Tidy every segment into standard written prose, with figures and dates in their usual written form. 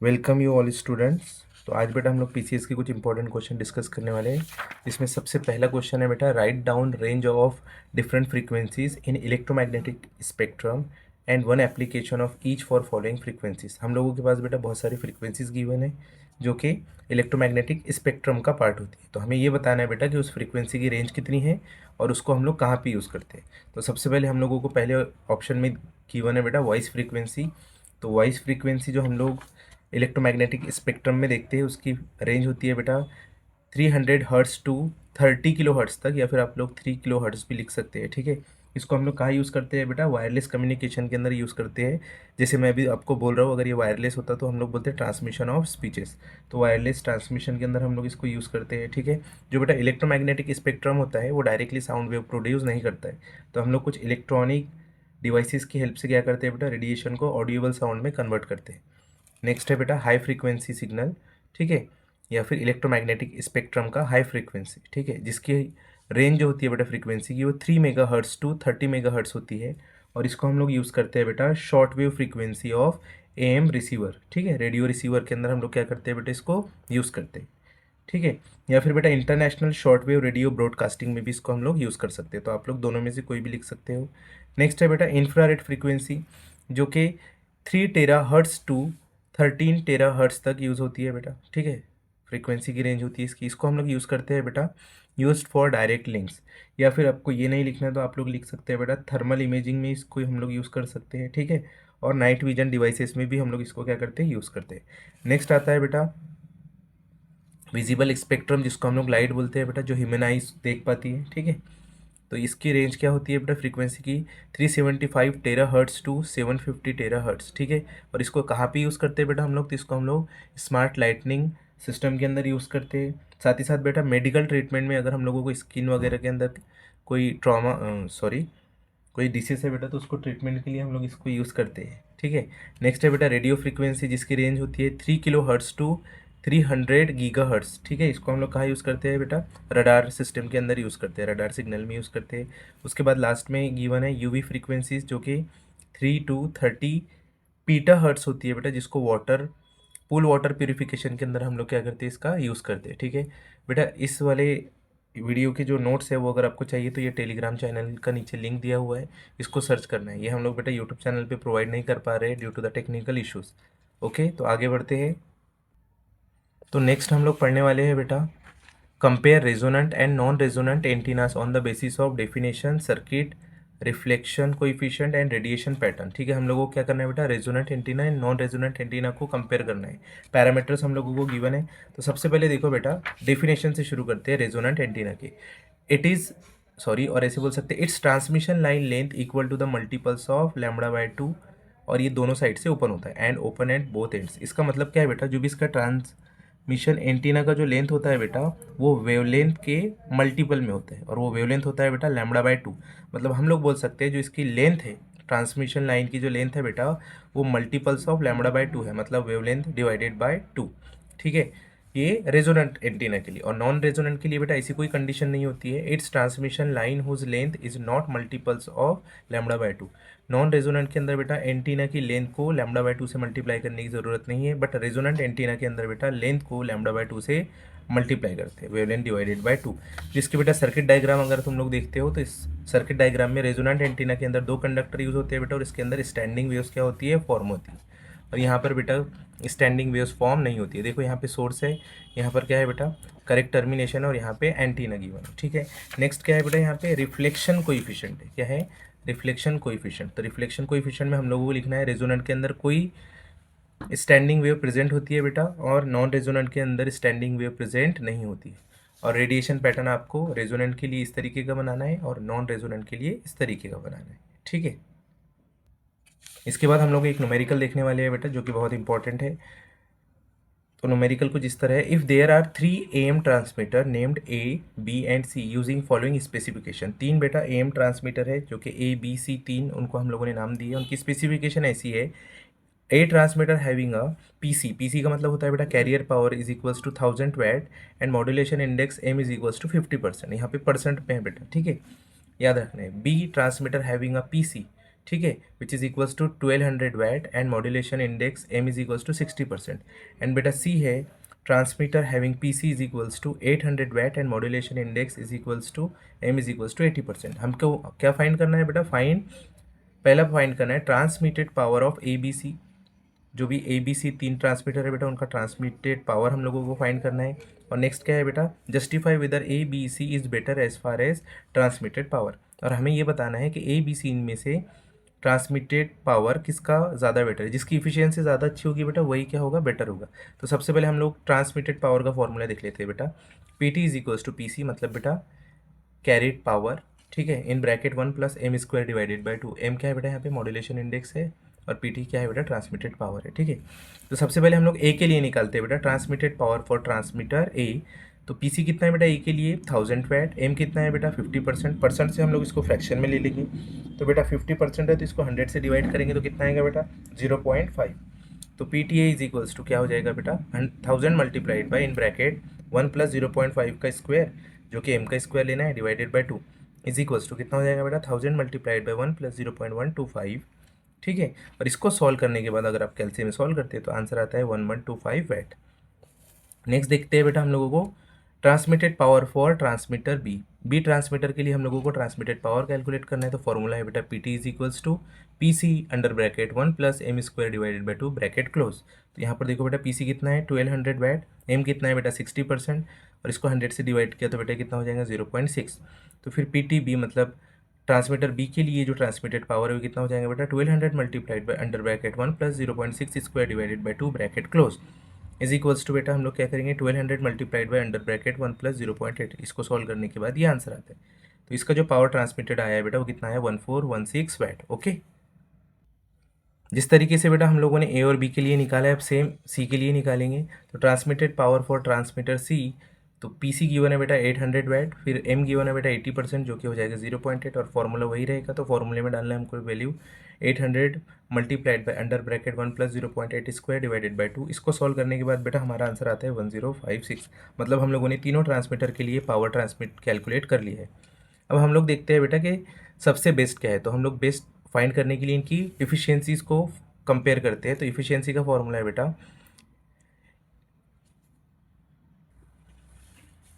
Welcome you all students. तो आज बेटा हम लोग पीसीएस के कुछ इंपॉर्टेंट क्वेश्चन डिस्कस करने वाले हैं। इसमें सबसे पहला क्वेश्चन है बेटा, write down range of different frequencies in electromagnetic spectrum and one application of each for following frequencies. हम लोगों के पास बेटा बहुत सारी फ्रीक्वेंसीज गिवन है जो कि इलेक्ट्रोमैग्नेटिक स्पेक्ट्रम का पार्ट होती है। तो हमें ये बताना है बेटा कि उस फ्रीक्वेंसी की रेंज कितनी है और उसको हम लोग कहाँ पे यूज़ करते हैं। तो सबसे पहले हम लोगों को पहले ऑप्शन में गिवन है बेटा वॉइस फ्रीक्वेंसी। तो वॉइस फ्रीक्वेंसी जो हम लोग इलेक्ट्रोमैग्नेटिक स्पेक्ट्रम में देखते हैं उसकी रेंज होती है बेटा 300 हर्ट्स टू 30 किलो हर्ट्स तक, या फिर आप लोग 3 किलो हर्ट्स भी लिख सकते हैं। ठीक है, इसको हम लोग कहाँ यूज़ करते हैं बेटा, वायरलेस कम्युनिकेशन के अंदर यूज़ करते हैं। जैसे मैं अभी आपको बोल रहा हूँ, अगर ये वायरलेस होता तो हम लोग बोलते हैं ट्रांसमिशन ऑफ स्पीचेस। तो वायरलेस ट्रांसमिशन के अंदर हम लोग इसको यूज़ करते हैं। ठीक है, जो बेटा इलेक्ट्रोमैग्नेटिक स्पेक्ट्रम होता है वो डायरेक्टली साउंड वेव प्रोड्यूस नहीं करता है। तो हम लोग कुछ इलेक्ट्रॉनिक डिवाइसेस की हेल्प से क्या करते हैं बेटा, रेडिएशन को ऑडियोबल साउंड में कन्वर्ट करते हैं। नेक्स्ट है बेटा हाई फ्रीक्वेंसी सिग्नल। ठीक है, या फिर इलेक्ट्रोमैग्नेटिक स्पेक्ट्रम का हाई फ्रीक्वेंसी। ठीक है, जिसकी रेंज जो होती है बेटा फ्रीक्वेंसी की वो 3 megahertz to 30 megahertz होती है। और इसको हम लोग यूज़ करते हैं बेटा short wave frequency of am receiver. ठीक है, रेडियो रिसीवर के अंदर हम लोग क्या करते हैं बेटा, इसको यूज़ करते हैं। ठीक है, या फिर बेटा international short wave radio broadcasting में भी इसको हम लोग यूज़ कर सकते हैं। तो आप लोग दोनों में से कोई भी लिख सकते हो। नेक्स्ट है बेटा इंफ्रारेड फ्रीक्वेंसी, जो कि 3 टेरा हर्ट्स टू 13 टेरा हर्ट्स तक यूज़ होती है बेटा। ठीक है, फ्रीक्वेंसी की रेंज होती है इसकी। इसको हम लोग यूज़ करते हैं बेटा यूज्ड फॉर डायरेक्ट लिंक्स। या फिर आपको ये नहीं लिखना है तो आप लोग लिख सकते हैं बेटा थर्मल इमेजिंग में इसको हम लोग यूज़ कर सकते हैं। ठीक है, और नाइट विजन डिवाइसेस में भी हम लोग इसको क्या करते हैं, यूज़ करते हैं। नेक्स्ट आता है बेटा विजिबल स्पेक्ट्रम, जिसको हम लोग लाइट बोलते हैं बेटा, जो ह्यूमन आइज देख पाती है। ठीक है, तो इसकी रेंज क्या होती है बेटा फ्रीक्वेंसी की 375 टेरा हर्ट्स टू 750 टेरा हर्ट्स। ठीक है, और इसको कहाँ पे यूज़ करते हैं बेटा हम लोग, तो इसको हम लोग स्मार्ट लाइटनिंग सिस्टम के अंदर यूज़ करते हैं। साथ ही साथ बेटा मेडिकल ट्रीटमेंट में अगर हम लोगों को स्किन वगैरह के अंदर कोई कोई डिसीज है बेटा, तो उसको ट्रीटमेंट के लिए हम लोग इसको यूज़ करते हैं। ठीक है, नेक्स्ट है बेटा रेडियो फ्रीक्वेंसी, जिसकी रेंज होती है 3 kilohertz to 300 gigahertz. ठीक है, इसको हम लोग कहाँ यूज़ करते हैं बेटा, रडार सिस्टम के अंदर यूज़ करते हैं, रडार सिग्नल में यूज़ करते हैं। उसके बाद लास्ट में गिवन है यूवी फ्रीक्वेंसीज, जो कि 3 टू 30 पीटा हर्ट्स होती है बेटा, जिसको पूल वाटर प्यूरिफिकेशन के अंदर हम लोग क्या करते हैं, इसका यूज़ करते हैं। ठीक है बेटा, इस वाले वीडियो के जो नोट्स है वो अगर आपको चाहिए तो ये टेलीग्राम चैनल का नीचे लिंक दिया हुआ है, इसको सर्च करना है। ये हम लोग बेटा यूट्यूब चैनल पे प्रोवाइड नहीं कर पा रहे हैं due to the technical issues. Okay, तो आगे बढ़ते हैं। तो नेक्स्ट हम लोग पढ़ने वाले हैं बेटा compare resonant and non resonant antennas on the basis of definition, circuit, reflection coefficient and radiation pattern. ठीक है, हम लोगों को क्या करना है बेटा, resonant antenna and non resonant antenna को कंपेयर करना है। पैरामीटर्स हम लोगों को गिवन है। तो सबसे पहले देखो बेटा डेफिनेशन से शुरू करते हैं रेजोनेंट एंटीना की। इट इज़ सॉरी, और ऐसे बोल सकते हैं, it's transmission line length equal to the multiples of λ/2, और ये दोनों साइड से ओपन होता है and open at both ends. इसका मतलब क्या है बेटा, जो भी इसका ट्रांसमिशन एंटीना का जो लेंथ होता है बेटा वो वेवलेंथ के मल्टीपल में होता है, और वो वेवलेंथ होता है बेटा λ/2। मतलब हम लोग बोल सकते हैं जो इसकी लेंथ है, ट्रांसमिशन लाइन की जो लेंथ है बेटा वो मल्टीपल्स ऑफ λ/2 है, मतलब वेवलेंथ डिवाइडेड बाय 2। ठीक है, ये रेजोनेंट एंटीना के लिए। और नॉन रेजोनेंट के लिए बेटा ऐसी कोई कंडीशन नहीं होती है। It's transmission line whose length is not multiples of λ/2। Non resonant के अंदर बेटा एंटीना की लेंथ को λ/2 से मल्टीप्लाई करने की ज़रूरत नहीं है, बट रेजोनेंट एंटीना के अंदर बेटा लेंथ को λ/2 से मल्टीप्लाई करते हैं, वेवलेंथ डिवाइडेड बाय 2। जिसके बेटा सर्किट डायग्राम अगर तुम लोग देखते हो तो इस सर्किट डायग्राम में रेजोनेंट एंटीना के अंदर 2 कंडक्टर यूज़ होते हैं बेटा, और इसके अंदर स्टैंडिंग वेव्स क्या होती है, फॉर्म होती है। और यहाँ पर बेटा स्टैंडिंग वेव्स फॉर्म नहीं होती है। देखो यहाँ पे सोर्स है, यहाँ पर क्या है बेटा करेक्ट टर्मिनेशन, और यहाँ पे एंटीना गिवन है। ठीक है, नेक्स्ट क्या है बेटा, यहाँ पे रिफ्लेक्शन कोएफिशिएंट है। क्या है, रिफ्लेक्शन कोएफिशिएंट। तो रिफ्लेक्शन कोएफिशिएंट में हम लोगों को लिखना है रेजोनेंट के अंदर कोई स्टैंडिंग वेव प्रेजेंट होती है बेटा, और नॉन रेजोनेंट के अंदर स्टैंडिंग वेव प्रेजेंट नहीं होती है। और रेडिएशन पैटर्न आपको रेजोनेंट के लिए इस तरीके का बनाना है और नॉन रेजोनेंट के लिए इस तरीके का बनाना है। ठीक है, इसके बाद हम लोग एक न्यूमेरिकल देखने वाले हैं बेटा, जो कि बहुत इंपॉर्टेंट है। तो न्यूमेरिकल कुछ इस तरह है, if there are 3 AM transmitter named A, B and C using following specification. 3 बेटा AM ट्रांसमीटर है जो कि A, B, C 3 उनको हम लोगों ने नाम दिए। उनकी स्पेसिफिकेशन ऐसी है, A transmitter having a PC का मतलब होता है बेटा carrier power is equals to 1000 watt and modulation index M is equals to 50%। यहाँ पे परसेंट पे है बेटा। ठीक है, याद रखना है। B transmitter having a PC ठीक है, which is equals to 1200 watt and modulation index M is equals to 60%। And बेटा सी है transmitter having P C is equals to 800 watt and modulation index is equals to M is equals to 80%। हमको क्या find करना है बेटा? पहला find करना है transmitted power of A B C. जो भी ए बी सी तीन ट्रांसमीटर है बेटा, उनका ट्रांसमिटेड पावर हम लोगों को फाइंड करना है। और नेक्स्ट क्या है बेटा? Justify whether A B C is better as far as transmitted power. और हमें ये बताना है कि ए बी सी इनमें से ट्रांसमिटेड पावर किसका ज़्यादा बेटर है। जिसकी इफिशियंसी ज़्यादा अच्छी होगी बेटा वही क्या होगा? बेटर होगा। तो सबसे पहले हम लोग ट्रांसमिटेड पावर का फॉर्मूला देख लेते हैं बेटा। P T is equals to P C, मतलब बेटा कैरिड पावर, ठीक है, in bracket 1 + m² divided by 2। M क्या है बेटा? यहाँ पे मॉड्यूलेशन इंडेक्स है और पी टी क्या है बेटा? ट्रांसमिटेड पावर है, ठीक है। तो सबसे पहले हम लोग ए के लिए निकालते हैं बेटा ट्रांसमिटेड पावर फॉर ट्रांसमीटर ए। तो पी सी कितना है बेटा ए के लिए? 1000 वैट। एम कितना है बेटा? 50%। परसेंट से हम लोग इसको फ्रैक्शन में ले लेंगे। तो बेटा 50% है तो इसको 100 से डिवाइड करेंगे तो कितना आएगा बेटा? 0.5। तो P T A is equals to क्या हो जाएगा बेटा? 1000 मल्टीप्लाइड बाई इन ब्रैकेट 1 + 0.5 का स्क्वायर, जो कि m का स्क्वायर लेना है, divided by 2 is equals to कितना हो जाएगा बेटा? 1000 मल्टीप्लाइड बाई 1 + 0.125, ठीक है। और इसको सॉल्व करने के बाद अगर आप कैलसियम में सॉल्व करते हैं तो आंसर आता है 1125 वैट। नेक्स्ट देखते हैं बेटा हम लोगों को transmitted power for transmitter B. B transmitter के लिए हम लोगों को ट्रांसमिटेड पावर कैलकुलेट करना है। तो फॉर्मूला है बेटा P T is equals to P C under bracket 1 + m² divided by 2 bracket close. तो यहाँ पर देखो बेटा पी सी कितना है? 1200 वैट। एम कितना है बेटा? 60%। और इसको 100 से डिवाइड किया तो बेटा कितना हो जाएगा? 0.6। तो फिर पी टी बी मतलब ट्रांसमीटर बी के लिए जो ट्रांसमिटेड पावर है वो कितना हो जाएगा बेटा? 1200 multiplied by under bracket 1 + 0.6² divided by 2 bracket close is equals to बेटा हम लोग क्या करेंगे? 1200 मल्टीप्लाइड बाई अंडर ब्रैकेट 1 + 0.8। इसको सॉल्व करने के बाद ये आंसर आता है। तो इसका जो पावर ट्रांसमिटेड आया है बेटा वो कितना है? 1416 वैट। ओके, जिस तरीके से बेटा हम लोगों ने ए और बी के लिए निकाला है अब सेम सी के लिए निकालेंगे। तो ट्रांसमिटेड पावर फॉर ट्रांसमीटर सी, तो पी सी गिवन है बेटा 800 वैट, फिर एम गिवन है बेटा 80%, जो कि हो जाएगा 0.8 और फॉर्मूला वही रहेगा। तो फॉर्मूले में डालना है हमको value 800 multiplied by under bracket 1 + 0.8² divided by 2। इसको सॉल्व करने के बाद बेटा हमारा आंसर आता है 1056। मतलब हम लोगों ने तीनों ट्रांसमीटर के लिए पावर ट्रांसमिट कैलकुलेट कर लिया है। अब हम लोग देखते हैं बेटा कि सबसे बेस्ट क्या है। तो हम लोग बेस्ट फाइंड करने के लिए इनकी इफ़िशियंसीज को कंपेयर करते हैं। तो इफ़िशियंसी का फॉर्मूला है बेटा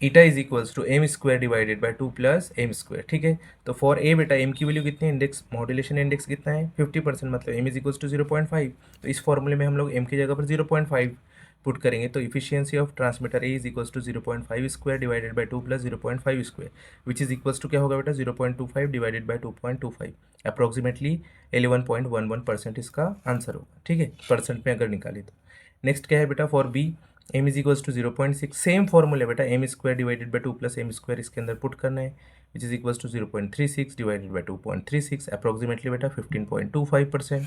eta is equals to m² divided by 2 + m², ठीक है। तो फॉर ए बेटा एम की वैल्यू कितनी है? इंडेक्स मॉड्यूलेशन इंडेक्स कितना है? 50%, मतलब m इज इक्वल्स टू 0.5। तो इस फॉर्मूले में हम लोग m की जगह पर 0.5 पुट करेंगे। तो efficiency of transmitter A is equals to 0.5² divided by 2 + 0.5² which is equals to क्या होगा बेटा? 0.25 डिवाइडेड बाई 2.25, अप्रॉक्सीमेटली 11.11% इसका आंसर होगा, ठीक है, परसेंट में अगर निकाले तो। नेक्स्ट क्या है बेटा? For B M is equals to 0.6। Same फॉर्मूले बेटा m² डिवाइडेड बाई 2 + m² इसके अंदर पुट करना है which is equals to 0.36 divided by 2.36, approximately बेटा 15.25%,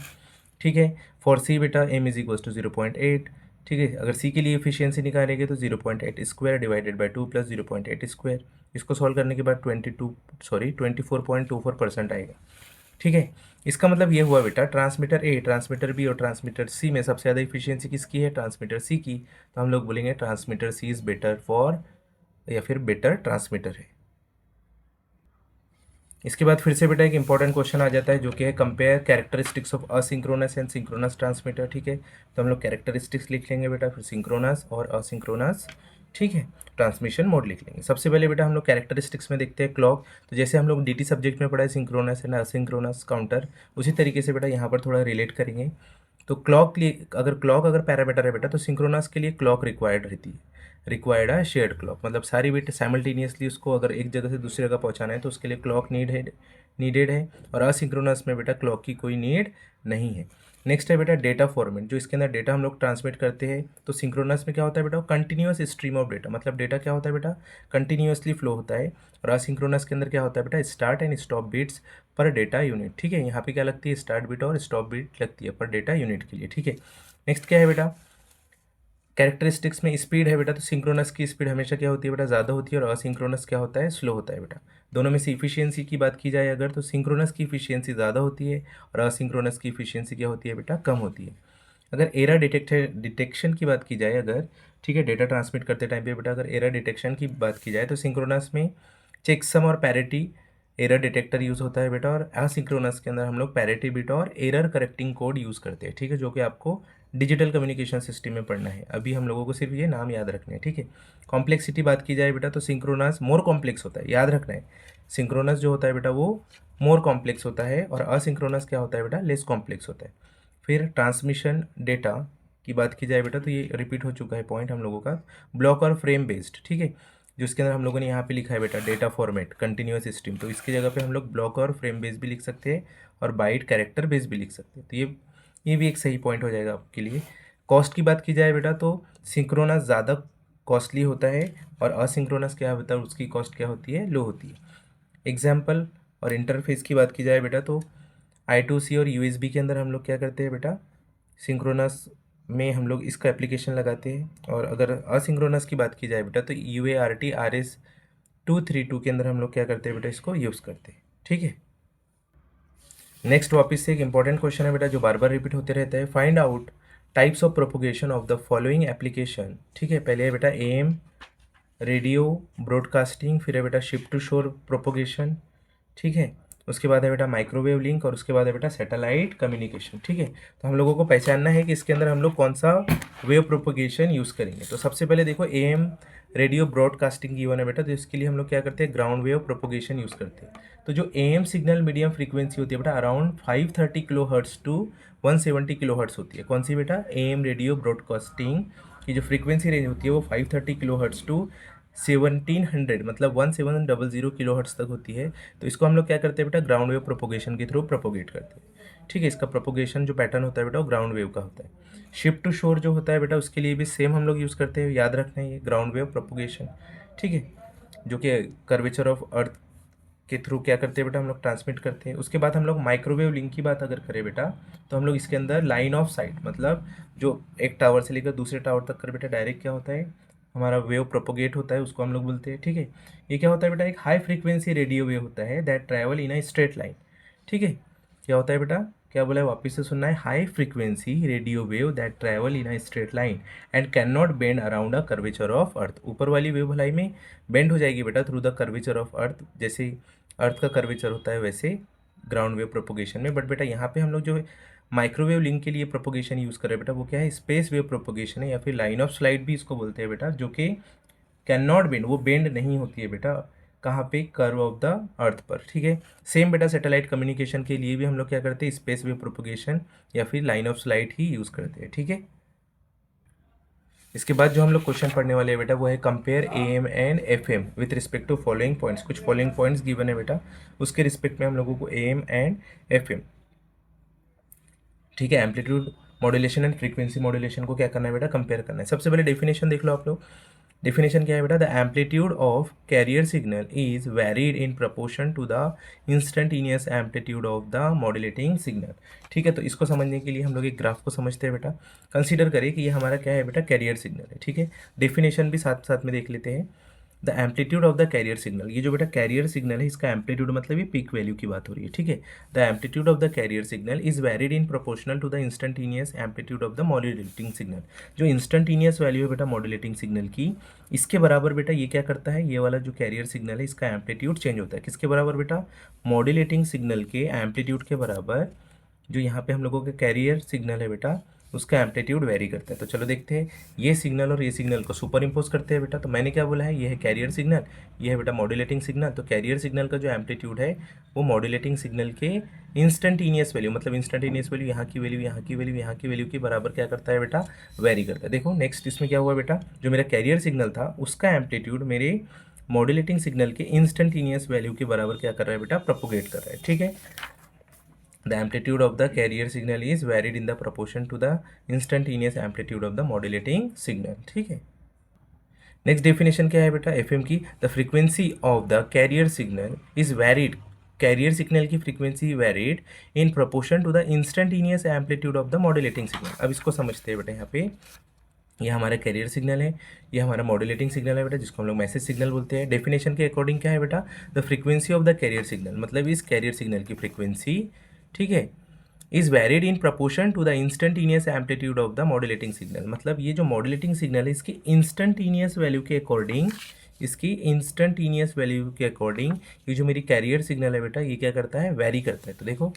ठीक है। फॉर सी बेटा m इज इक्वल्स टू 0.8, ठीक है। अगर सी के लिए एफिशिएंसी निकालेंगे तो 0.8² डिवाइडेड बाई 2 + 0.8²। इसको सॉल्व करने के बाद 24.24% आएगा, ठीक है। इसका मतलब ये हुआ बेटा ट्रांसमीटर ए, ट्रांसमीटर बी और ट्रांसमीटर सी में सबसे ज़्यादा इफिशियंसी किसकी है? ट्रांसमीटर सी की। तो हम लोग बोलेंगे transmitter C is better for, या फिर बेटर ट्रांसमीटर है। इसके बाद फिर से बेटा एक इंपॉर्टेंट क्वेश्चन आ जाता है जो कि है compare characteristics of asynchronous and synchronous transmitter, ठीक है। तो हम लोग कैरेक्टरिस्टिक्स लिख लेंगे बेटा, फिर सिंक्रोनस और असिंक्रोनस, ठीक है, ट्रांसमिशन मोड लिख लेंगे। सबसे पहले बेटा हम लोग कैरेक्टरिस्टिक्स में देखते हैं क्लॉक। तो जैसे हम लोग डीटी सब्जेक्ट में पढ़ा है सिंक्रोनस एंड असिंक्रोनस काउंटर, उसी तरीके से बेटा यहाँ पर थोड़ा रिलेट करेंगे। तो क्लॉक अगर पैरामीटर है बेटा तो सिंक्रोनस के लिए क्लॉक रिक्वायर्ड रहती है, रिक्वायर्ड है शेयर्ड क्लॉक, मतलब सारी बिट साइमल्टेनियसली उसको अगर एक जगह से दूसरी जगह पहुंचाना है तो उसके लिए क्लॉक नीडेड है। और असिंक्रोनस में बेटा क्लॉक की कोई नीड नहीं है। नेक्स्ट है बेटा डेटा फॉर्मेट, जो इसके अंदर डेटा हम लोग ट्रांसमिट करते हैं। तो सिंक्रोनस में क्या होता है बेटा? कंटिन्यूअस स्ट्रीम ऑफ डेटा, मतलब डेटा क्या होता है बेटा? कंटिन्यूअसली फ्लो होता है। और असिंक्रोनस के अंदर क्या होता है बेटा? स्टार्ट एंड स्टॉप बीट्स पर डेटा यूनिट, ठीक है। यहाँ पे क्या लगती है? स्टार्ट बीट और स्टॉप बीट लगती है पर डेटा यूनिट के लिए, ठीक है। नेक्स्ट क्या है बेटा? कैरेक्टरिस्टिक्स में स्पीड है बेटा। तो सिंक्रोनस की स्पीड हमेशा क्या होती है बेटा? ज़्यादा होती है। और असिंक्रोनस क्या होता है? स्लो होता है बेटा। दोनों में से इफिशियंसी की बात की जाए अगर, तो सिंक्रोनस की इफिशियंसी ज़्यादा होती है और असिंक्रोनस की इफिशियंसी क्या होती है बेटा? कम होती है। अगर एरर डिटेक्शन की बात की जाए अगर, ठीक है, डेटा ट्रांसमिट करते टाइम पे बेटा अगर एरर डिटेक्शन की बात की जाए तो सिंक्रोनस में चेकसम और पैरिटी एरर डिटेक्टर यूज़ होता है बेटा, और असिंक्रोनस के अंदर हम लोग पैरिटी बिट और एरर करेक्टिंग कोड यूज़ करते हैं, ठीक है, जो कि आपको डिजिटल कम्युनिकेशन सिस्टम में पढ़ना है। अभी हम लोगों को सिर्फ ये नाम याद रखने हैं, ठीक है। कॉम्प्लेक्सिटी बात की जाए बेटा तो सिंक्रोनस मोर कॉम्प्लेक्स होता है, याद रखना है। सिंक्रोनस जो होता है बेटा वो मोर कॉम्प्लेक्स होता है, और असिंक्रोनस क्या होता है बेटा, लेस कॉम्प्लेक्स होता है। फिर ट्रांसमिशन डेटा की बात की जाए बेटा तो ये रिपीट हो चुका है पॉइंट हम लोगों का, ब्लॉक और फ्रेम बेस्ड, ठीक है। जो इसके अंदर हम लोगों ने यहाँ पे लिखा है बेटा डेटा फॉर्मेट कंटिन्यूस स्ट्रीम, तो इसकी जगह पे हम लोग ब्लॉक और फ्रेम बेस भी लिख सकते हैं, और बाइट कैरेक्टर बेस भी लिख सकते हैं। तो ये भी एक सही पॉइंट हो जाएगा आपके लिए। कॉस्ट की बात की जाए बेटा तो सिंक्रोनस ज़्यादा कॉस्टली होता है, और असिंक्रोनस क्या होता है, उसकी कॉस्ट क्या होती है, लो होती है। एग्जाम्पल और इंटरफेस की बात की जाए बेटा तो I2C और USB के अंदर हम लोग क्या करते हैं बेटा, सिंक्रोनस में हम लोग इसका एप्लीकेशन लगाते हैं, और अगर असिंक्रोनस की बात की जाए बेटा तो UART RS232 के अंदर हम लोग क्या करते हैं बेटा, इसको यूज़ करते हैं, ठीक है। नेक्स्ट वापस से एक इंपॉर्टेंट क्वेश्चन है बेटा जो बार बार रिपीट होते रहता है, find out types of propagation of the following application, ठीक है। पहले है बेटा AM रेडियो ब्रॉडकास्टिंग, फिर है बेटा शिफ्ट टू शोर प्रोपोगेशन, ठीक है। उसके बाद है बेटा माइक्रोवेव लिंक, और उसके बाद है बेटा सैटेलाइट कम्युनिकेशन, ठीक है। तो हम लोगों को पहचानना है कि इसके अंदर हम लोग कौन सा वेव प्रोपोगेशन यूज़ करेंगे। तो सबसे पहले देखो AM रेडियो ब्रॉडकास्टिंग की वन है बेटा, तो इसके लिए हम लोग क्या करते हैं, ग्राउंड वेव प्रोपोगेशन यूज़ करते हैं। तो जो AM सिग्नल मीडियम फ्रीक्वेंसी होती है बेटा around 530 kilohertz to 170 kilohertz होती है। कौन सी बेटा, AM रेडियो ब्रॉडकास्टिंग की जो फ्रीक्वेंसी रेंज होती है वो 530 किलो हर्ट्स टू 1700 मतलब 1700 किलो हर्ट्स तक होती है। तो इसको हम लोग क्या करते हैं बेटा, ग्राउंड वेव प्रोपोगेशन के थ्रू प्रोपोगेट करते हैं, ठीक है। इसका प्रोपोगेशन जो पैटर्न होता है बेटा वो ग्राउंड वेव का होता है। शिफ्ट टू शोर जो होता है बेटा उसके लिए भी सेम हम लोग यूज़ करते हैं, याद रखना है ये ग्राउंड वेव प्रोपोगेशन, ठीक है, जो कि कर्वेचर ऑफ अर्थ के थ्रू क्या करते हैं बेटा, हम लोग ट्रांसमिट करते हैं। उसके बाद हम लोग माइक्रोवेव लिंक की बात अगर करें बेटा तो हम लोग इसके अंदर लाइन ऑफ साइट, मतलब जो एक टावर से लेकर दूसरे टावर तक कर बेटा डायरेक्ट क्या होता है, हमारा वेव प्रोपोगेट होता है, उसको हम लोग बोलते हैं, ठीक है। ये क्या होता है बेटा, एक हाई फ्रीक्वेंसी रेडियो वेव होता है that travel in a straight line, ठीक है। क्या होता है बेटा, क्या बोला है, वापस से सुनना है, high frequency radio wave that travel in a straight line and can not bend around a curvature of earth. ऊपर वाली वेव भलाई में बेंड हो जाएगी बेटा through the curvature of earth, जैसे अर्थ का कर्वेचर होता है वैसे ग्राउंड वेव प्रोपोगेशन में। बट बेटा यहाँ पे हम लोग जो माइक्रोवेव लिंक के लिए प्रोपोगेशन यूज़ करें बेटा वो क्या है, स्पेस वेव प्रोपोगेशन है, या फिर लाइन ऑफ स्लाइड भी इसको बोलते हैं बेटा, जो कि कैन नॉट बेंड, वो बेंड नहीं होती है बेटा, कहाँ पे, कर्व ऑफ द अर्थ पर, ठीक है। सेम बेटा सैटेलाइट कम्युनिकेशन के लिए भी हम लोग क्या करते हैं, स्पेस वेव प्रोपोगेशन या फिर line of slide he use करते हैं, ठीक है। इसके बाद जो हम लोग क्वेश्चन पढ़ने वाले हैं बेटा वो है compare AM and FM with respect to following points. कुछ फॉलोइंग पॉइंट्स गिवन है बेटा, उसके रिस्पेक्ट में हम लोगों को AM एंड FM, ठीक है, amplitude modulation and frequency modulation को क्या करना है बेटा, कंपेयर करना है। सबसे पहले डेफिनेशन देख लो आप लोग। डेफिनेशन क्या है बेटा, the amplitude of carrier signal is varied in proportion to the instantaneous amplitude of the modulating signal, ठीक है। तो इसको समझने के लिए हम लोग एक ग्राफ को समझते हैं बेटा। कंसीडर करें कि ये हमारा क्या है बेटा, कैरियर सिग्नल है, ठीक है। डेफिनेशन भी साथ साथ में देख लेते हैं। The amplitude of the carrier signal, ये जो बेटा कैरियर सिग्नल है इसका एम्पलीट्यूड मतलब ये पीक वैल्यू की बात हो रही है, ठीक है। The amplitude of the carrier signal is varied in proportional to the instantaneous amplitude of the modulating signal. जो इंस्टेंटेनियस वैल्यू है बेटा मॉड्यूलेटिंग सिग्नल की, इसके बराबर बेटा ये क्या करता है, ये वाला जो कैरियर सिग्नल है इसका एम्पलीट्यूड चेंज होता है। किसके बराबर बेटा, मॉड्यूलेटिंग सिग्नल के एम्पलीट्यूड के बराबर। जो यहाँ पे हम लोगों का कैरियर सिग्नल है बेटा उसका एम्पलीट्यूड वेरी करता है। तो चलो देखते हैं, ये सिग्नल और ये सिग्नल को सुपर इम्पोज करते हैं बेटा। तो मैंने क्या बोला है, ये है कैरियर सिग्नल, ये है बेटा मॉड्यूलेटिंग सिग्नल। तो कैरियर सिग्नल का जो एम्पलीट्यूड है वो मॉड्यूलेटिंग सिग्नल के इंस्टेंटेनियस वैल्यू, मतलब इंस्टेंटेनियस वैल्यू यहाँ की वैल्यू, यहाँ की वैल्यू, यहाँ की वैल्यू के बराबर क्या करता है बेटा, वेरी करता है। देखो नेक्स्ट इसमें क्या हुआ बेटा, जो मेरा कैरियर सिग्नल था उसका एम्पलीट्यूड मेरे मॉड्यूलेटिंग सिग्नल के इंस्टेंटेनियस वैल्यू के बराबर क्या कर रहा है बेटा, प्रोपोगेट कर रहा है, ठीक है। The amplitude of the carrier signal is varied in the proportion to the instantaneous amplitude of the modulating signal, ठीक है। नेक्स्ट डेफिनेशन क्या है बेटा FM की, the frequency of the carrier signal is varied, carrier signal की frequency varied in proportion to the instantaneous amplitude of the modulating signal. अब इसको समझते हैं बेटा, यहाँ पे ये हमारा कैरियर सिग्नल है, ये हमारा मॉड्यूलेटिंग सिग्नल है बेटा, जिसको हम लोग मैसेज सिग्नल बोलते हैं। डेफिनेशन के अकॉर्डिंग क्या है बेटा, the frequency of the carrier signal, मतलब इस कैरियर सिग्नल की फ्रीक्वेंसी, ठीक है, is varied in proportion to the instantaneous amplitude of the modulating signal. मतलब ये जो मॉड्यूलेटिंग सिग्नल है इसकी इंस्टेंटेनियस वैल्यू के अकॉर्डिंग इसकी इंस्टेंटेनियस वैल्यू के अकॉर्डिंग ये जो मेरी कैरियर सिग्नल है बेटा, ये क्या करता है, वेरी करता है। तो देखो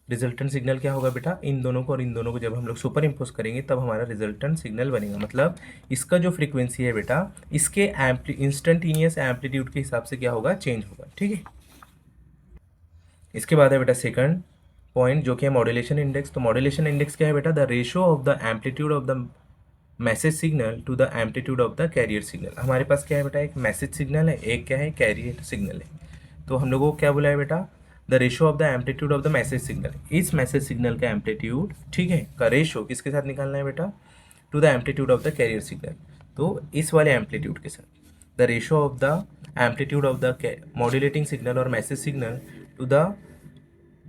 रिजल्टेंट सिग्नल क्या होगा बेटा, इन दोनों को और इन दोनों को जब हम लोग सुपर इम्पोज करेंगे तब हमारा रिजल्टेंट सिग्नल बनेगा। मतलब इसका जो फ्रीक्वेंसी है बेटा, इसके इंस्टेंटेनियस एम्पलीट्यूड के हिसाब से क्या होगा, चेंज होगा। ठीक है, इसके बाद है बेटा सेकंड पॉइंट जो कि है मॉड्यूलेशन इंडेक्स। तो मॉड्यूलेशन इंडेक्स क्या है बेटा, the ratio of the amplitude of the message signal to the amplitude of the carrier signal. हमारे पास क्या है बेटा, एक मैसेज सिग्नल है, एक क्या है, कैरियर सिग्नल है। तो हम लोगों को क्या बोला है बेटा, the ratio of the amplitude of the message signal. इस मैसेज सिग्नल का एम्पलीट्यूड, ठीक है, का रेशियो किसके साथ निकालना है बेटा, to the amplitude of the carrier signal. तो इस वाले एम्पलीट्यूड के साथ the ratio of the amplitude of the modulating signal और message signal to the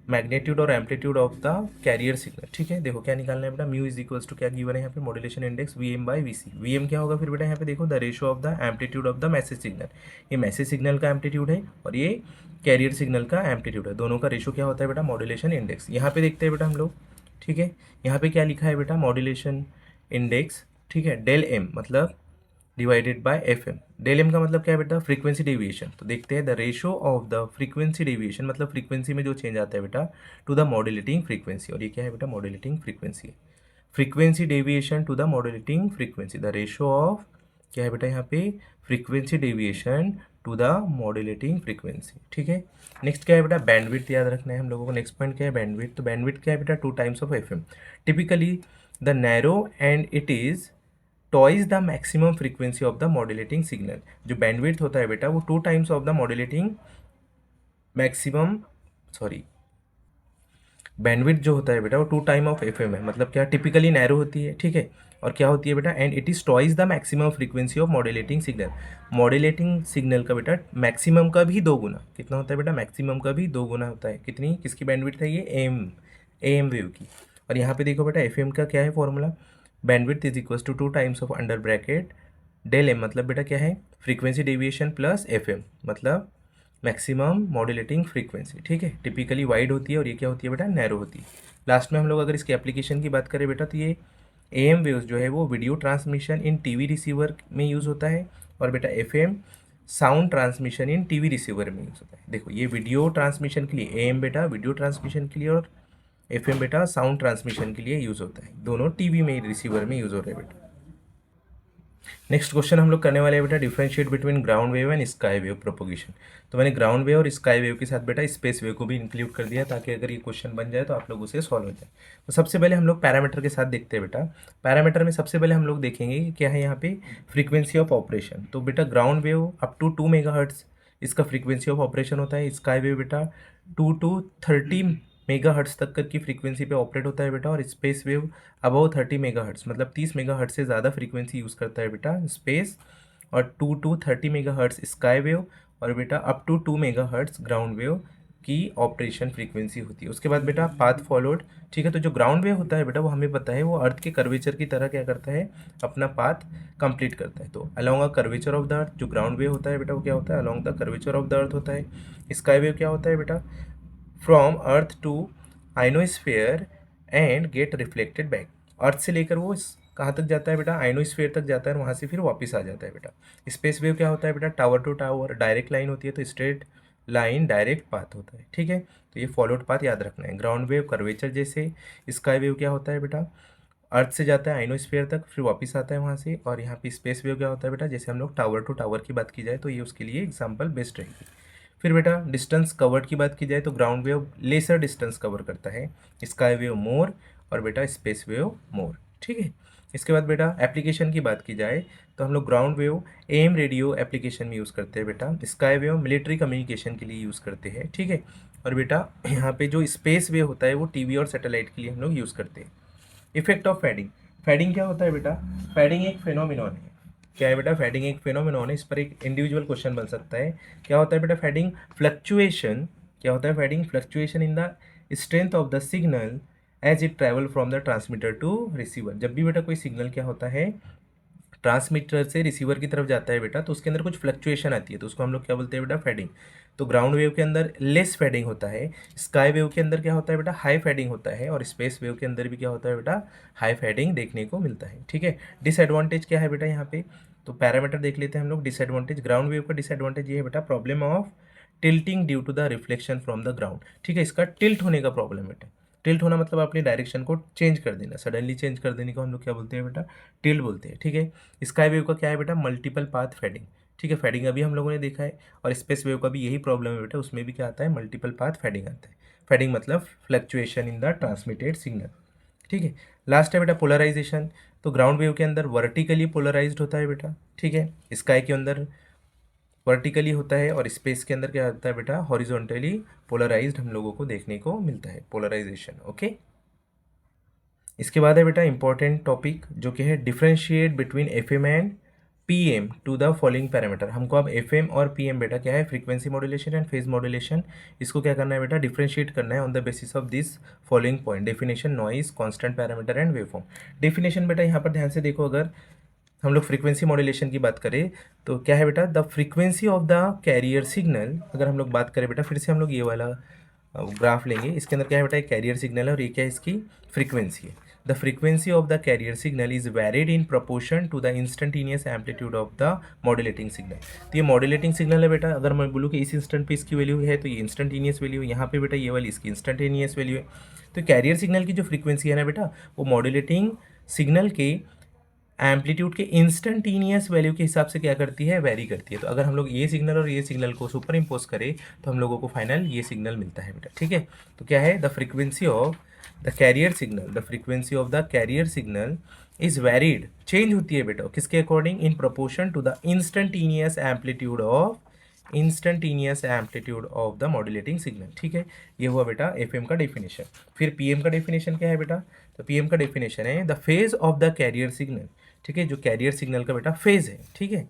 magnitude और amplitude of the carrier signal. ठीक है, देखो क्या निकालना है बेटा, म्यू इज इक्वल्स टू क्या गिवन है यहाँ पे, modulation index V M by V C. V M क्या होगा फिर बेटा यहाँ पे देखो, the ratio of the amplitude of the message signal. ये मैसेज सिग्नल का एम्पलीट्यूड है और ये कैरियर सिग्नल का एम्पलीट्यूड है, दोनों का रेशियो क्या होता है बेटा, मॉड्यूलेशन इंडेक्स। यहाँ पे देखते हैं बेटा हम लोग, ठीक है, यहाँ पे क्या लिखा है बेटा, मॉड्यूलेशन इंडेक्स, ठीक है, डेल एम मतलब divided by F M. Del M का मतलब क्या है बेटा, फ्रीक्वेंसी डेविएशन। तो देखते हैं the ratio of the frequency deviation, मतलब फ्रीक्वेंसी में जो चेंज आता है बेटा, टू द मॉड्यूलेटिंग फ्रीक्वेंसी। और ये क्या है बेटा, मॉड्यूलेटिंग फ्रीक्वेंसी है। Frequency deviation to the modulating frequency, the ratio of क्या है बेटा यहाँ पे, frequency deviation to the modulating frequency. ठीक है, नेक्स्ट क्या है बेटा, बैंडविड्थ याद रखना है हम लोगों को। नेक्स्ट पॉइंट क्या है, बैंडविड्थ। तो बैंडविड्थ क्या है बेटा, 2 times of F M. Typically the narrow and it is twice the maximum frequency of the modulating signal. जो बैंडविड्थ होता है बेटा वो 2 times of the modulating maximum, sorry, bandwidth जो होता है बेटा वो 2 टाइम ऑफ एफ एम है। मतलब क्या, टिपिकली नैरो होती है, ठीक है, और क्या होती है बेटा, and it is twice the maximum frequency of modulating signal. Modulating signal का बेटा मैक्सिमम का भी 2 गुना, कितना होता है बेटा, मैक्सिमम का भी 2 गुना होता है। कितनी, किसकी बैंडविड्थ है ये, एम वेव की। और यहाँ पे देखो बेटा एफ एम का क्या है formula, bandwidth is equal to 2 times of under bracket del M, मतलब बेटा क्या है, frequency deviation plus F M, मतलब मैक्सिमम मॉड्यूलेटिंग फ्रीक्वेंसी। ठीक है, टिपिकली वाइड होती है और ये क्या होती है बेटा, नैरो होती है। लास्ट में हम लोग अगर इसकी एप्लीकेशन की बात करें बेटा, तो ये एम वेव्स जो है वो video transmission in TV receiver में यूज़ होता है, और बेटा FM sound transmission in TV receiver में यूज़ होता है। देखो ये वीडियो ट्रांसमिशन के लिए एम बेटा वीडियो ट्रांसमिशन के लिए, और एफएम बेटा साउंड ट्रांसमिशन के लिए यूज़ होता है। दोनों टीवी में रिसीवर में यूज़ हो रहे हैं बेटा। नेक्स्ट क्वेश्चन हम लोग करने वाले हैं बेटा, differentiate between ground wave and sky wave propagation. तो मैंने ग्राउंड वेव और स्काई वेव के साथ बेटा स्पेस वेव को भी इंक्लूड कर दिया, ताकि अगर ये क्वेश्चन बन जाए तो आप लोग उसे सॉल्व हो जाए। तो सबसे पहले हम लोग पैरामीटर के साथ देखते हैं बेटा। पैरामीटर में सबसे पहले हम लोग देखेंगे कि क्या है यहाँ पे, फ्रीक्वेंसी ऑफ ऑपरेशन। तो बेटा ground wave up to 2 megahertz इसका फ्रीक्वेंसी ऑफ ऑपरेशन होता है। स्काई वेव बेटा 2 to 30 मेगाहर्ट्ज तक की फ्रीक्वेंसी पे ऑपरेट होता है बेटा, और स्पेस वेव अबव 30 मेगाहर्ट्ज मतलब 30 मेगाहर्ट्ज से ज़्यादा फ्रीक्वेंसी यूज़ करता है बेटा स्पेस, और 2 to 30 मेगाहर्ट्ज स्काई वेव, और बेटा up to 2 megahertz ground wave की ऑपरेशन फ्रीक्वेंसी होती है। उसके बाद बेटा पाथ फॉलोड, ठीक है। तो जो ग्राउंड वेव होता है बेटा वो हमें पता है वो अर्थ के कर्वेचर की तरह क्या करता है, अपना पाथ कंप्लीट करता है। तो along a curvature of the अर्थ, जो ग्राउंड वेव होता है बेटा वो क्या होता है, along the curvature of the earth होता है। स्काई वेव क्या होता है बेटा, from earth to ionosphere and get reflected back. Earth से लेकर वो कहाँ तक जाता है बेटा, आइनोस्फेयर तक जाता है, और वहाँ से फिर वापस आ जाता है बेटा। स्पेस वेव क्या होता है बेटा, tower to tower direct line होती है, तो स्ट्रेट लाइन डायरेक्ट पाथ होता है। ठीक है, तो ये फॉलोड पाथ याद रखना है। ग्राउंड वेव कर्वेचर जैसे, स्काई वेव क्या होता है बेटा, अर्थ से जाता है आइनोस्फेयर तक फिर वापस आता है वहाँ से, और यहाँ पे स्पेस वेव क्या होता है बेटा, जैसे हम लोग टावर टू टावर की बात की जाए तो ये उसके लिए एग्जाम्पल बेस्ट रहेगी। फिर बेटा डिस्टेंस कवर्ड की बात की जाए तो ground wave lesser distance cover करता है, स्काई वेव मोर, और बेटा स्पेस वेव मोर। ठीक है, इसके बाद बेटा एप्लीकेशन की बात की जाए तो हम लोग ground wave AM radio application में यूज़ करते हैं बेटा, स्काई वेव मिलिट्री कम्युनिकेशन के लिए यूज़ करते हैं। ठीक है, और बेटा यहाँ पे जो स्पेस वेव होता है वो टीवी और सैटेलाइट के लिए हम लोग यूज़ करते हैं। इफेक्ट ऑफ फेडिंग, फेडिंग क्या होता है बेटा, फेडिंग एक फिनोमिनॉन है। क्या है बेटा, फेडिंग एक फिनोमिनॉन है। इस पर एक इंडिविजुअल क्वेश्चन बन सकता है। क्या होता है बेटा फेडिंग, फ्लक्चुएशन, क्या होता है fading, fluctuation in the strength of the signal as it travel from the transmitter to receiver. जब भी बेटा कोई सिग्नल क्या होता है ट्रांसमीटर से रिसीवर की तरफ जाता है बेटा, तो उसके अंदर कुछ फ्लक्चुएशन आती है, तो उसको हम लोग क्या बोलते हैं बेटा, फेडिंग। तो ग्राउंड वेव के अंदर लेस फेडिंग होता है, स्काई वेव के अंदर क्या होता है बेटा, हाई फेडिंग होता है, और स्पेस वेव के अंदर भी क्या होता है बेटा, हाई फेडिंग देखने को मिलता है। ठीक है, डिसएडवांटेज क्या है बेटा यहाँ पे, तो पैरामीटर देख लेते हैं हम लोग। डिसएडवांटेज, ग्राउंड वेव का डिसएडवांटेज ये है बेटा, problem of tilting due to the reflection from the ground. ठीक है, इसका टिल्ट होने का प्रॉब्लम बेटा। टिल्ट होना मतलब अपनी डायरेक्शन को चेंज कर देना, सडनली चेंज कर देने को हम लोग क्या बोलते हैं बेटा, टिल्ट बोलते हैं। ठीक है, स्काई वेव का क्या है बेटा, मल्टीपल पाथ फेडिंग। ठीक है, फेडिंग अभी हम लोगों ने देखा है, और स्पेस वेव का भी यही प्रॉब्लम है बेटा, उसमें भी क्या आता है, मल्टीपल पाथ फेडिंग आता है। फेडिंग मतलब fluctuation in the transmitted signal. ठीक है, लास्ट है बेटा पोलराइजेशन। तो ग्राउंड वेव के अंदर वर्टिकली पोलराइज्ड होता है बेटा। ठीक है, स्काई के अंदर वर्टिकली होता है, और स्पेस के अंदर क्या होता है बेटा, हॉरिजॉन्टली पोलराइज्ड हम लोगों को देखने को मिलता है, पोलराइजेशन। ओके, इसके बाद है बेटा इंपॉर्टेंट टॉपिक जो कि है differentiate between FM and PM to the following parameter. हमको अब एफएम और पीएम बेटा क्या है, frequency modulation and phase modulation, इसको क्या करना है बेटा, डिफरेंशिएट करना है on the basis of this following point, definition, noise, constant parameter and waveform. Definition बेटा यहाँ पर ध्यान से देखो, अगर हम लोग फ्रीक्वेंसी मॉड्यूलेशन की बात करें तो क्या है बेटा, the frequency of the carrier signal. अगर हम लोग बात करें बेटा, फिर से हम लोग ये वाला ग्राफ लेंगे, इसके अंदर क्या है बेटा, एक कैरियर सिग्नल है और ये क्या है, इसकी फ्रीक्वेंसी है। The frequency of the carrier signal is varied in proportion to the instantaneous amplitude of the modulating signal. तो ये मॉड्यूलेटिंग सिग्नल है बेटा, अगर मैं बोलूँ कि इस इंस्टेंट पे इसकी वैल्यू है तो ये इंस्टेंटेनियस वैल्यू है, यहाँ पे बेटा ये वाली इसकी इंस्टेंटेनियस वैल्यू है। तो कैरियर सिग्नल की जो फ्रीक्वेंसी है ना बेटा, वो मॉड्यूलेटिंग सिग्नल के एम्पलीट्यूड के इंस्टेंटेनियस वैल्यू के हिसाब से क्या करती है, वेरी करती है। तो अगर हम लोग ये सिग्नल और ये सिग्नल को सुपर इम्पोज करें तो हम लोगों को फाइनल ये सिग्नल मिलता है बेटा। ठीक है, तो क्या है, the frequency of the carrier signal, the frequency of the carrier signal is varied, change होती है बेटा, किसके according, in proportion to the instantaneous amplitude of the modulating signal. ठीक है, ये हुआ बेटा एफएम का डेफिनेशन। फिर पीएम का डेफिनेशन क्या है बेटा, तो पीएम का डेफिनेशन है the phase of the carrier signal. ठीक है, जो कैरियर सिग्नल का बेटा फेज है, ठीक है,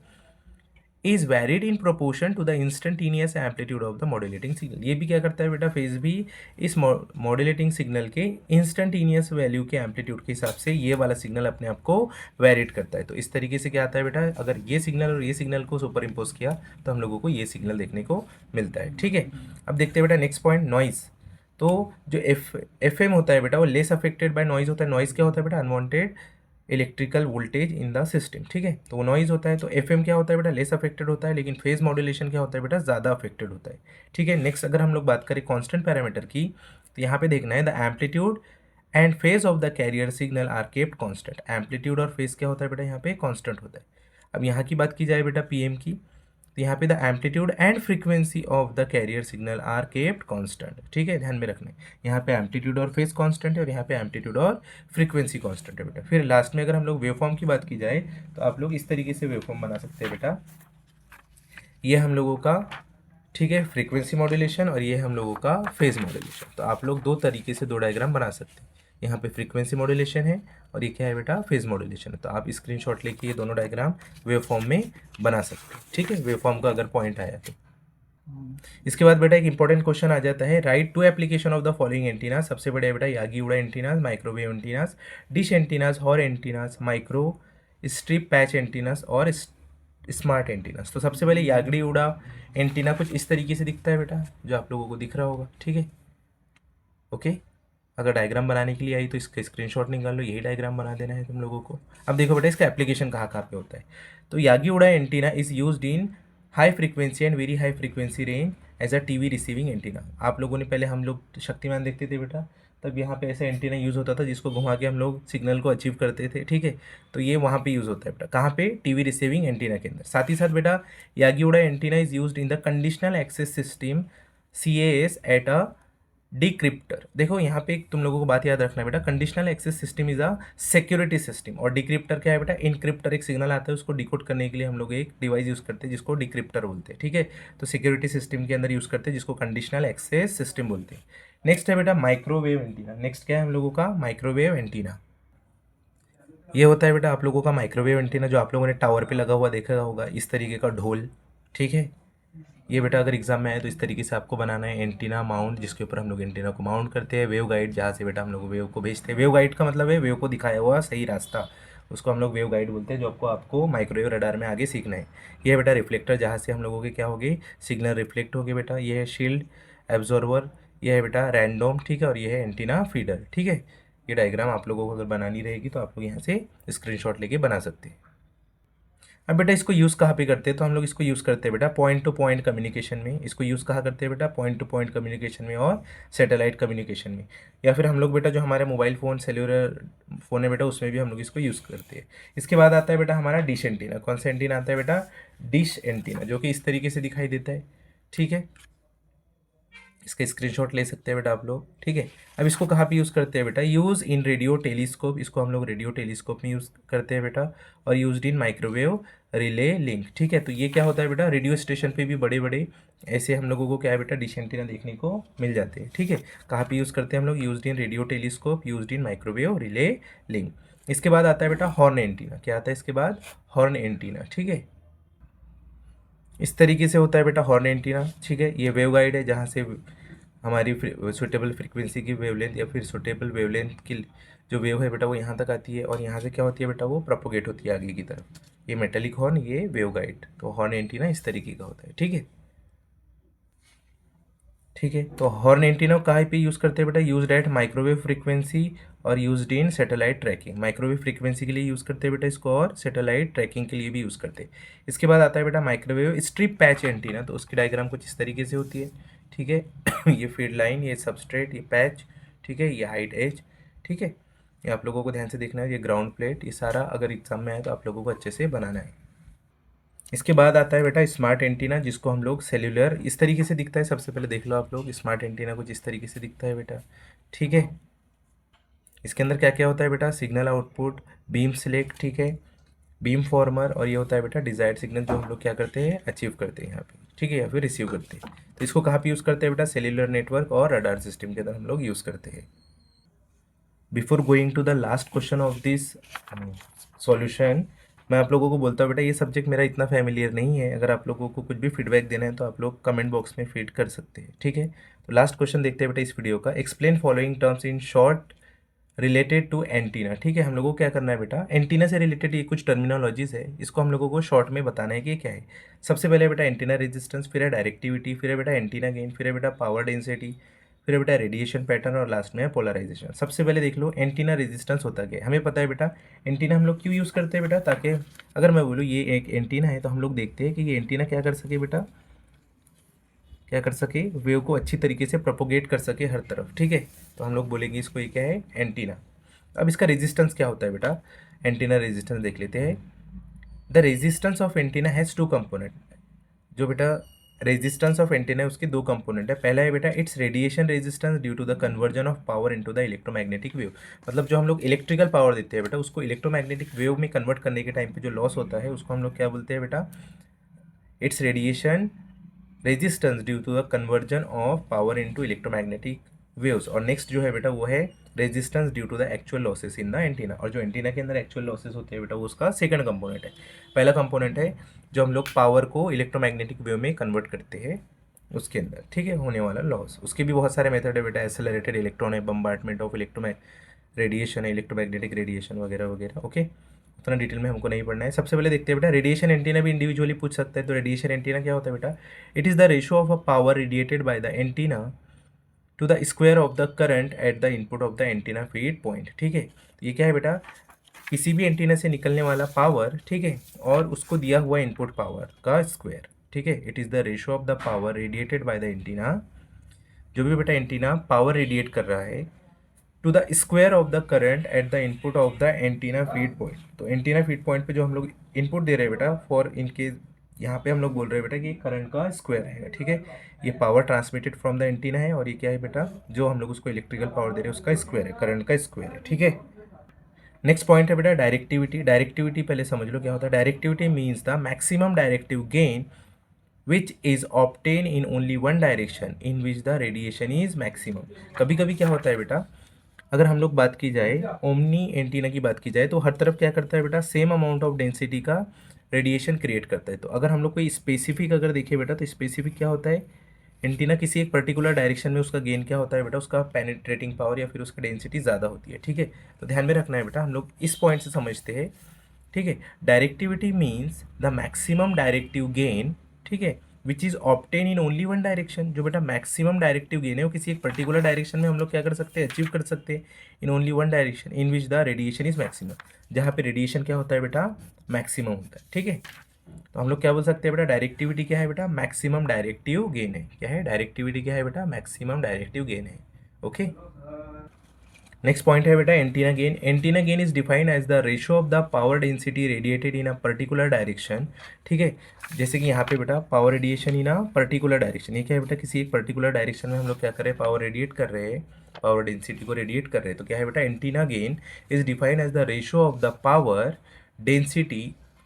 is varied in proportion to the instantaneous amplitude of the modulating signal. ये भी क्या करता है बेटा, फेज भी इस मॉड्यूलेटिंग सिग्नल के इंस्टेंटेनियस वैल्यू के एम्पलीट्यूड के हिसाब से ये वाला सिग्नल अपने आप को वेरिड करता है। तो इस तरीके से क्या आता है बेटा, अगर ये सिग्नल और ये सिग्नल को सुपर इम्पोज किया तो हम लोगों को ये सिग्नल देखने को मिलता है। ठीक है, अब देखते हैं बेटा नेक्स्ट पॉइंट, नॉइस। तो जो एफ एम होता है बेटा, वो लेस अफेक्टेड बाय नॉइज होता है। नॉइज क्या होता है बेटा, unwanted electrical voltage in the system. ठीक है, तो वो नॉइज होता है। तो एफएम क्या होता है बेटा, लेस अफेक्टेड होता है, लेकिन फेज मॉड्यूलेशन क्या होता है बेटा, ज़्यादा अफेक्टेड होता है। ठीक है, नेक्स्ट अगर हम लोग बात करें कांस्टेंट पैरामीटर की, तो यहाँ पे देखना है the amplitude and phase of the carrier signal are kept constant. Amplitude और फेज क्या होता है बेटा, यहाँ पे कांस्टेंट होता है। अब यहाँ की बात की जाए बेटा पीएम की, तो यहाँ पे the amplitude and frequency of the carrier signal are kept constant. ठीक है, ध्यान में रखना है, यहाँ पे एम्पलीट्यूड और फेज कांस्टेंट है और यहाँ पे एम्पलीट्यूड और फ्रीक्वेंसी कांस्टेंट है बेटा। फिर लास्ट में अगर हम लोग वेवफॉर्म की बात की जाए तो आप लोग इस तरीके से वेवफॉर्म बना सकते हैं बेटा, ये हम लोगों का, ठीक है, फ्रीक्वेंसी मॉड्यूलेशन और ये हम लोगों का फेज मॉड्यूलेशन। तो आप लोग दो तरीके से दो डायग्राम बना सकते हैं, यहाँ पे फ्रीक्वेंसी मॉड्यूलेशन है और ये क्या है बेटा, फेज मॉड्यूलेशन है। तो आप स्क्रीनशॉट लेके ये दोनों डायग्राम वेव फॉर्म में बना सकते हैं। ठीक है, वेव फॉर्म का अगर पॉइंट आया तो। इसके बाद बेटा एक इंपॉर्टेंट क्वेश्चन आ जाता है, write to application of the following antenna. सबसे बड़े बेटा Yagi Uda antennas, microwave antennas, dish antennas, horn antennas, microstrip patch antennas और स्मार्ट एंटीनास। तो सबसे पहले यागड़ी उड़ा एंटीना कुछ इस तरीके से दिखता है बेटा, जो आप लोगों को दिख रहा होगा। ठीक है, ओके, अगर डायग्राम बनाने के लिए आई तो इसका स्क्रीनशॉट निकाल लो, यही डायग्राम बना देना है तुम लोगों को। अब देखो बेटा इसका एप्लीकेशन कहाँ कहाँ पे होता है। तो Yagi Uda antenna is used in high frequency and very high frequency range as a TV receiving antenna. आप लोगों ने पहले, हम लोग शक्तिमान देखते थे बेटा, तब यहाँ पे ऐसा एंटीना यूज़ होता था जिसको घुमा के हम लोग सिग्नल को अचीव करते थे। ठीक है, तो ये वहाँ पे यूज़ होता है बेटा, कहाँ पे, टीवी रिसीविंग एंटीना के अंदर। साथ ही साथ बेटा Yagi Uda antenna is used in the conditional access system CAS at a decrypter. देखो यहाँ पे तुम लोगों को बात याद रखना है बेटा, conditional access system is a security system, और डिक्रिप्टर क्या है बेटा, इनक्रिप्टर। एक सिग्नल आता है उसको डिकोड करने के लिए हम लोग एक डिवाइस यूज़ करते हैं जिसको डिक्रिप्टर बोलते हैं। ठीक है, तो सिक्योरिटी सिस्टम के अंदर यूज़ करते हैं जिसको कंडीशनल एक्सेस सिस्टम बोलते हैं। नेक्स्ट है बेटा माइक्रोवेव एंटीना। नेक्स्ट क्या है हम लोगों का, माइक्रोवेव एंटीना। ये होता है बेटा आप लोगों का माइक्रोवेव एंटीना, जो आप लोगों ने टावर पे लगा हुआ देखा होगा, इस तरीके का ढोल। ठीक है, ये बेटा अगर एग्जाम में आए तो इस तरीके से आपको बनाना है एंटीना माउंट, जिसके ऊपर हम लोग एंटीना को माउंट करते हैं। वेव गाइड, जहाँ से बेटा हम लोग वेव को भेजते हैं। वेव गाइड का मतलब है वेव को दिखाया हुआ सही रास्ता, उसको हम लोग वेव गाइड बोलते हैं, जो आपको माइक्रोवेव रडार में आगे सीखना है। ये है बेटा रिफ्लेक्टर, जहाँ से हम लोगों के क्या होगी, सिग्नल रिफ्लेक्ट होगी बेटा। ये है शील्ड एब्जॉर्वर, ये है बेटा रैंडम, ठीक है, और ये है एंटीना फीडर, ठीक है। ये डायग्राम आप लोगों को अगर बनानी रहेगी तो आप लोग यहाँ से स्क्रीनशॉट लेके बना सकते हैं। अब बेटा इसको यूज़ कहाँ पे करते हैं, तो हम लोग इसको यूज़ करते हैं बेटा पॉइंट टू पॉइंट कम्युनिकेशन में। इसको यूज़ कहाँ करते हैं बेटा, पॉइंट टू पॉइंट कम्युनिकेशन में और सैटेलाइट कम्युनिकेशन में। या फिर हम लोग बेटा जो हमारे मोबाइल फ़ोन सेल्यूलर फ़ोन है बेटा, उसमें भी हम लोग इसको यूज़ करते हैं। इसके बाद आता है बेटा हमारा डिश एंटीना। कौन सा एंटीना आता है बेटा, डिश एंटीना, जो कि इस तरीके से दिखाई देता है, ठीक है। इसका स्क्रीनशॉट ले सकते हैं बेटा आप लोग, ठीक है। अब इसको कहाँ पे यूज़ करते हैं बेटा, यूज़ इन रेडियो टेलीस्कोप। इसको हम लोग रेडियो टेलीस्कोप में यूज़ करते हैं बेटा। और used in microwave relay link, ठीक है। तो ये क्या होता है बेटा, रेडियो स्टेशन पे भी बड़े बड़े ऐसे हम लोगों को क्या है बेटा, डिश एंटीना देखने को मिल जाते हैं, ठीक है। कहाँ पे यूज़ करते हैं हम लोग, used in radio telescope, used in microwave relay link. इसके बाद आता है बेटा हॉर्न एंटीना। क्या आता है इसके बाद, हॉर्न एंटीना, ठीक है। इस तरीके से होता है बेटा हॉर्न एंटीना, ठीक है। ये वेव गाइड है, जहाँ से हमारी सुटेबल फ्रीक्वेंसी की वेवलेंथ या फिर सुटेबल वेवलेंथ की जो वेव है बेटा वो यहाँ तक आती है, और यहाँ से क्या होती है बेटा, वो प्रोपोगेट होती है आगे की तरफ। ये मेटेलिक हॉर्न, ये वेव गाइड। तो हॉर्न एंटीना इस तरीके का होता है, ठीक है। ठीक है, तो हॉर्न एंटीना कहाँ पे यूज़ करते हैं बेटा, यूज एट माइक्रोवेव फ्रीक्वेंसी और used in satellite trekking. Microwave frequency के लिए यूज़ करते हैं बेटा इसको, और सैटेलाइट ट्रैकिंग के लिए भी यूज़ करते हैं। इसके बाद आता है बेटा माइक्रोवेव स्ट्रिप पैच एंटीना। तो उसकी डायग्राम कुछ इस तरीके से होती है, ठीक है। ये फीड लाइन, ये सबस्ट्रेट, ये पैच, ठीक है, ये हाइट एज, ठीक है। ये आप लोगों को ध्यान से देखना है। ये ग्राउंड प्लेट, ये सारा अगर एग्जाम में आए तो आप लोगों को अच्छे से बनाना है। इसके बाद आता है बेटा स्मार्ट एंटीना, जिसको हम लोग सेल्यूलर इस तरीके से दिखता है। सबसे पहले देख लो आप लोग, स्मार्ट एंटीना कुछ इस तरीके से दिखता है बेटा, ठीक है। इसके अंदर क्या क्या होता है बेटा, सिग्नल आउटपुट, बीम सिलेक्ट, ठीक है, बीम फॉर्मर, और ये होता है बेटा डिजायर्ड सिग्नल, जो हम लोग क्या करते हैं, अचीव करते हैं यहाँ पे, ठीक है, या फिर रिसीव करते हैं। तो इसको कहाँ पे यूज़ करते हैं बेटा, सेल्यूलर नेटवर्क और रडार सिस्टम के अंदर हम लोग यूज़ करते हैं। Before going to the last question of this solution, मैं आप लोगों को बोलता हूँ बेटा ये सब्जेक्ट मेरा इतना फैमिलियर नहीं है। अगर आप लोगों को कुछ भी फीडबैक देना है तो आप लोग कमेंट बॉक्स में फीड कर सकते हैं, ठीक है। तो लास्ट क्वेश्चन देखते हैं बेटा इस वीडियो का। Explain following terms in short related to antenna, ठीक है। हम लोगों को क्या करना है बेटा, एंटीना से रिलेटेड ये कुछ टर्मिनोलॉजीज है, इसको हम लोगों को शॉर्ट में बताना है कि क्या है। सबसे पहले बेटा एंटीना रेजिस्टेंस, फिर है डायरेक्टिविटी, फिर है बेटा एंटीना गेन, फिर है बेटा पावर डेंसिटी, फिर है बेटा रेडिएशन पैटर्न, और लास्ट में है पोलराइजेशन। सबसे पहले देख लो एंटीना रेजिस्टेंस होता क्या है। हमें पता है बेटा एंटीना हम लोग क्यों यूज़ करते हैं बेटा, ताकि अगर मैं बोलूँ ये एक एंटीना है तो हम लोग देखते हैं कि ये एंटीना क्या कर सके बेटा, क्या कर सके, वेव को अच्छी तरीके से प्रोपोगेट कर सके हर तरफ, ठीक है। तो हम लोग बोलेंगे इसको ये क्या है, एंटीना। अब इसका रेजिस्टेंस क्या होता है बेटा, एंटीना रेजिस्टेंस देख लेते हैं। The resistance of antenna has two component. जो बेटा रेजिस्टेंस ऑफ एंटीना है उसके दो कंपोनेंट है। पहला है बेटा it's radiation resistance due to the conversion of power into the electromagnetic wave. मतलब जो हम लोग इलेक्ट्रिकल पावर देते हैं बेटा, उसको इलेक्ट्रोमैग्नेटिक वेव में कन्वर्ट करने के टाइम पे जो लॉस होता है उसको हम लोग क्या बोलते हैं बेटा, it's radiation resistance due to the conversion of power into electromagnetic waves. और नेक्स्ट जो है बेटा वो है resistance due to the actual losses in the antenna. और जो एंटीना के अंदर एक्चुअल लॉसेस होते हैं बेटा वो उसका सेकंड कंपोनेंट है। पहला कंपोनेंट है जो हम लोग पावर को इलेक्ट्रोमैग्नेटिक वेव में कन्वर्ट करते हैं उसके अंदर, ठीक है, होने वाला लॉस। उसके भी बहुत सारे मेथड है बेटा, एक्सेलरेटेड इलेक्ट्रॉन है, बम्बार्टमेंट ऑफ रेडिएशन है, इलेक्ट्रोमैग्नेटिक रेडिएशन वगैरह वगैरह, ओके। उतना डिटेल में हमको नहीं पढ़ना है। सबसे पहले देखते हैं बेटा रेडिएशन एंटीना भी इंडिविजुअली पूछ सकता है। तो रेडिएशन एंटीना क्या होता है बेटा, it is the ratio of a power radiated by the antenna to the square of the current at the input of the antenna feed point, ठीक है। तो ये क्या है बेटा, किसी भी एंटीना से निकलने वाला पावर, ठीक है, और उसको दिया हुआ इनपुट पावर का स्क्वायर, ठीक है। It is the ratio of the power radiated by the antenna, जो भी बेटा एंटीना पावर रेडिएट कर रहा है, to the square of the current at the input of the antenna feed point. तो एंटीना फीड पॉइंट पे जो हम लोग इनपुट दे रहे हैं बेटा, फॉर इनके यहाँ पे हम लोग बोल रहे हैं बेटा कि करंट का स्क्वायर है, ठीक है। ये power transmitted from the antenna है, और ये क्या है बेटा, जो हम लोग उसको इलेक्ट्रिकल पावर दे रहे हैं उसका स्क्वायर है, करंट का स्क्वायर है, ठीक है। नेक्स्ट पॉइंट है बेटा डायरेक्टिविटी। डायरेक्टिविटी पहले समझ लो क्या होता है। Directivity means the maximum directive gain which is obtain in only one direction in which the radiation is maximum. कभी कभी क्या होता है बेटा, अगर हम लोग बात की जाए ओमनी एंटीना की बात की जाए तो हर तरफ क्या करता है बेटा, सेम अमाउंट ऑफ डेंसिटी का रेडिएशन क्रिएट करता है। तो अगर हम लोग कोई स्पेसिफिक अगर देखें बेटा, तो स्पेसिफिक क्या होता है, एंटीना किसी एक पर्टिकुलर डायरेक्शन में उसका गेन क्या होता है बेटा, उसका पेनिट्रेटिंग पावर या फिर उसका डेंसिटी ज़्यादा होती है, ठीक है। तो ध्यान में रखना है बेटा, हम लोग इस पॉइंट से समझते हैं, ठीक है। Directivity means the maximum directive gain, ठीक है, which is obtain in only one direction. जो बेटा मैक्सिमम डायरेक्टिव गेन है वो किसी एक पर्टिकुलर डायरेक्शन में हम लोग क्या कर सकते हैं, अचीव कर सकते हैं, इन only one direction in which the radiation is maximum, जहाँ पे रेडिएशन क्या होता है बेटा, मैक्सिमम होता है, ठीक है। तो हम लोग क्या बोल सकते हैं बेटा, डायरेक्टिविटी क्या है बेटा, मैक्सिमम डायरेक्टिव गेन है। क्या है डायरेक्टिविटी, क्या है बेटा, मैक्सिमम डायरेक्टिव गेन है, ओके। नेक्स्ट पॉइंट है बेटा antenna gain. Antenna gain is defined as the ratio of the power density radiated in a particular direction, ठीक है। जैसे कि यहाँ पे बेटा power radiation in a particular direction, ये क्या है बेटा, किसी एक पर्टिकुलर डायरेक्शन में हम लोग क्या कर रहे हैं, पावर रेडिएट कर रहे हैं, पावर डेंसिटी को रेडिएट कर रहे हैं। तो क्या है बेटा, antenna gain is defined as the ratio of the power density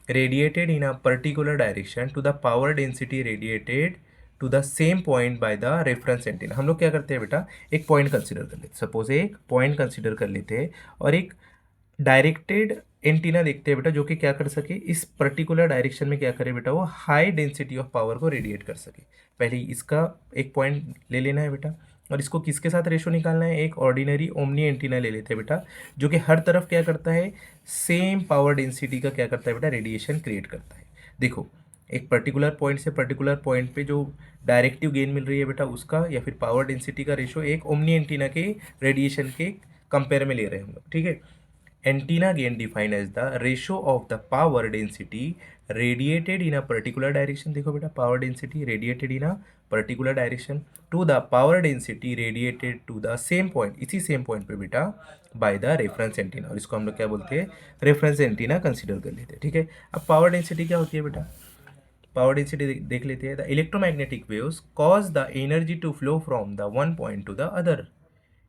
radiated in a particular direction to the power density radiated to the same point by the reference antenna। हम लोग क्या करते हैं बेटा, एक पॉइंट कंसिडर कर लेते, suppose एक पॉइंट कंसिडर कर लेते हैं और एक डायरेक्टेड एंटीना देखते हैं बेटा, जो कि क्या कर सके, इस पर्टिकुलर डायरेक्शन में क्या करे बेटा, वो हाई डेंसिटी ऑफ पावर को रेडिएट कर सके। पहले इसका एक पॉइंट ले लेना है बेटा, और इसको किसके साथ रेशो निकालना है, एक ऑर्डिनरी ओमनी एंटीना ले लेते हैं बेटा, जो कि हर तरफ क्या करता है, सेम पावर डेंसिटी का क्या करता है बेटा, रेडिएशन क्रिएट करता है। देखो एक पर्टिकुलर पॉइंट से पर्टिकुलर पॉइंट पे जो डायरेक्टिव गेन मिल रही है बेटा, उसका या फिर पावर डेंसिटी का रेशो एक ओमनी एंटीना के रेडिएशन के कंपेयर में ले रहे हैं हम लोग, ठीक है। Antenna gain defined as the ratio of the power density radiated in a particular direction, देखो बेटा power density radiated in a particular direction to the power density radiated to the same point, इसी same point पे बेटा by the reference antenna, और इसको हम लोग क्या बोलते हैं, रेफरेंस एंटीना कंसिडर कर लेते हैं, ठीक है। अब पावर डेंसिटी क्या होती है बेटा, पावर डेंसिटी देख लेते हैं। The electromagnetic waves cause the energy to flow from the one point to the other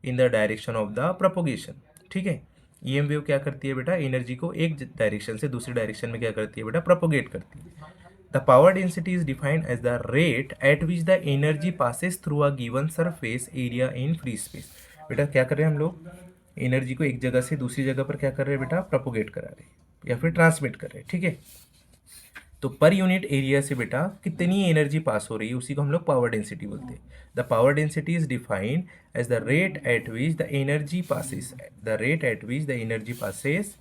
in the direction of the propagation, ठीक है। ईएम वेव क्या करती है बेटा, एनर्जी को एक डायरेक्शन से दूसरी डायरेक्शन में क्या करती है बेटा, प्रोपोगेट करती है। The power density is defined as the rate at which the energy passes through a given surface area in free space. बेटा क्या कर रहे हैं हम लोग, एनर्जी को एक जगह से दूसरी जगह पर क्या कर रहे हैं बेटा, प्रोपोगेट करा रहे हैं या फिर ट्रांसमिट कर रहे हैं, ठीक है। तो पर यूनिट एरिया से बेटा कितनी एनर्जी पास हो रही है, उसी को हम लोग पावर डेंसिटी बोलते हैं। The power density is defined as the rate at which the energy passes, the rate at which the energy passes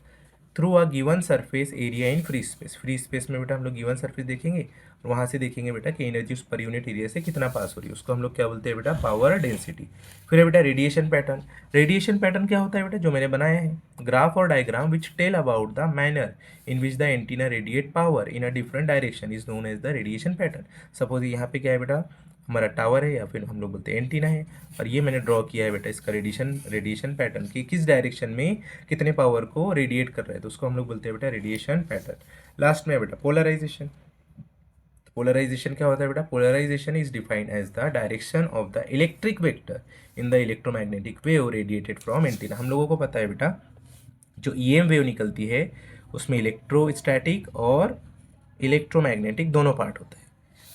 through a given surface area in free space. Free space में बेटा हम लोग given surface देखेंगे और वहाँ से देखेंगे बेटा कि एनर्जी उस पर यूनिट एरिया से कितना पास हो रही है, उसको हम लोग क्या बोलते हैं बेटा, पावर डेंसिटी। फिर है बेटा रेडिएशन पैटर्न। रेडिएशन पैटर्न क्या होता है बेटा, जो मैंने बनाया है ग्राफ और diagram which tell about the manner in which the antenna radiate power in a different direction is known as the radiation pattern. Suppose यहाँ पे क्या है बेटा, हमारा टावर है या फिर हम लोग बोलते हैं एंटीना है, और ये मैंने ड्रॉ किया है बेटा इसका रेडिएशन पैटर्न कि किस डायरेक्शन में कितने पावर को रेडिएट कर रहा है, तो उसको हम लोग बोलते हैं बेटा रेडिएशन पैटर्न। लास्ट में है बेटा पोलराइजेशन। पोलराइजेशन क्या होता है बेटा, polarization is defined as the direction of the electric vector in the electromagnetic wave radiated from antenna. हम लोगों को पता है बेटा जो ईएम वेव निकलती है उसमें इलेक्ट्रोस्टैटिक और इलेक्ट्रोमैग्नेटिक दोनों पार्ट होता है।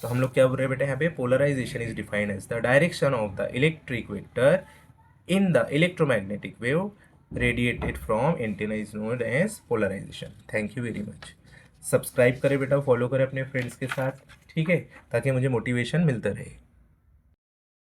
तो हम लोग क्या बोल रहे हैं बेटा यहाँ पे, polarization is defined as the direction of the electric vector in the electromagnetic wave radiated from antenna is known as polarization. Thank you very much. Subscribe करें बेटा, फॉलो करें अपने फ्रेंड्स के साथ, ठीक है, ताकि मुझे मोटिवेशन मिलता रहे।